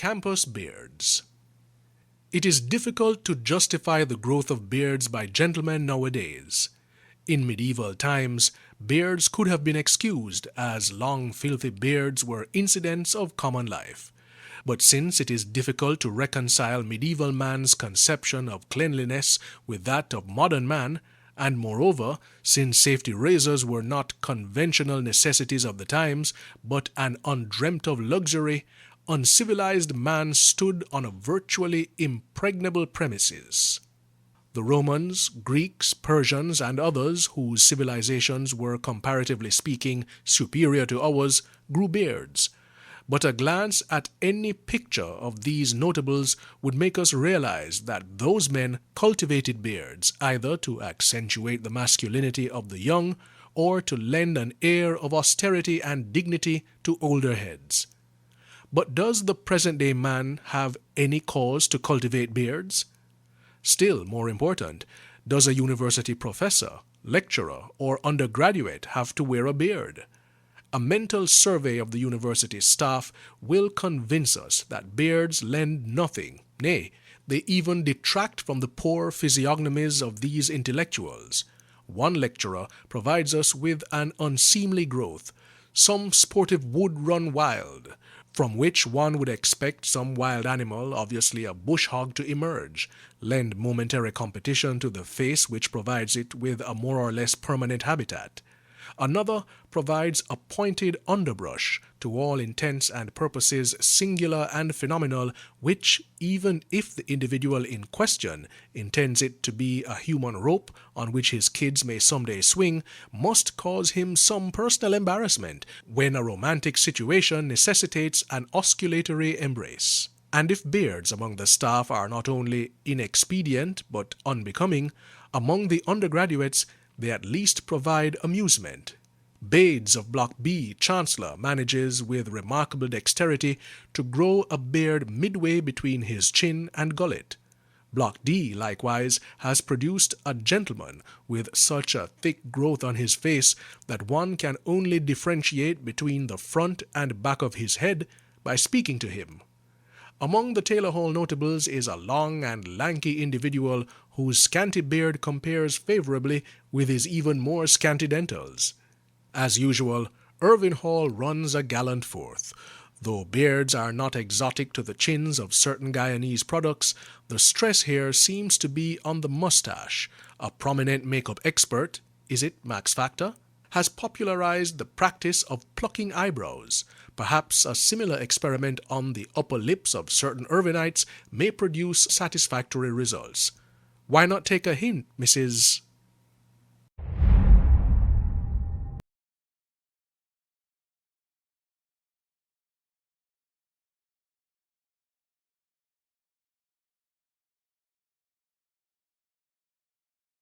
Campus beards. It is difficult to justify the growth of beards by gentlemen nowadays. In medieval times, beards could have been excused, as long filthy beards were incidents of common life. But since it is difficult to reconcile medieval man's conception of cleanliness with that of modern man, and moreover, since safety razors were not conventional necessities of the times, but an undreamt of luxury, uncivilized man stood on a virtually impregnable premises. The Romans, Greeks, Persians, and others whose civilizations were comparatively speaking superior to ours grew beards. But a glance at any picture of these notables would make us realize that those men cultivated beards either to accentuate the masculinity of the young or to lend an air of austerity and dignity to older heads. But does the present-day man have any cause to cultivate beards? Still more important, does a university professor, lecturer, or undergraduate have to wear a beard? A mental survey of the university staff will convince us that beards lend nothing, nay, they even detract from the poor physiognomies of these intellectuals. One lecturer provides us with an unseemly growth, some sportive wood run wild, from which one would expect some wild animal, obviously a bush hog, to emerge, lend momentary competition to the face which provides it with a more or less permanent habitat. Another provides a pointed underbrush, to all intents and purposes singular and phenomenal, which, even if the individual in question intends it to be a human rope on which his kids may someday swing, must cause him some personal embarrassment when a romantic situation necessitates an osculatory embrace. And if beards among the staff are not only inexpedient but unbecoming, among the undergraduates they at least provide amusement. Bades of Block B, Chancellor, manages with remarkable dexterity to grow a beard midway between his chin and gullet. Block D, likewise, has produced a gentleman with such a thick growth on his face that one can only differentiate between the front and back of his head by speaking to him. Among the Taylor Hall notables is a long and lanky individual whose scanty beard compares favorably with his even more scanty dentals. As usual, Irvine Hall runs a gallant fourth. Though beards are not exotic to the chins of certain Guyanese products, the stress here seems to be on the mustache. A prominent makeup expert, is it Max Factor, has popularized the practice of plucking eyebrows. Perhaps a similar experiment on the upper lips of certain Irvinites may produce satisfactory results. Why not take a hint, Mrs.